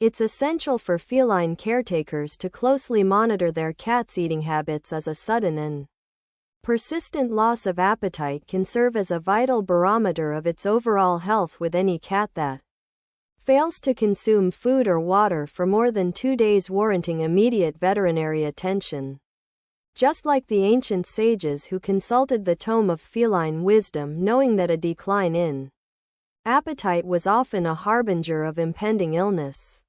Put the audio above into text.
It's essential for feline caretakers to closely monitor their cat's eating habits, as a sudden and persistent loss of appetite can serve as a vital barometer of its overall health, with any cat that fails to consume food or water for more than 2 days warranting immediate veterinary attention. Just like the ancient sages who consulted the tome of feline wisdom, knowing that a decline in appetite was often a harbinger of impending illness.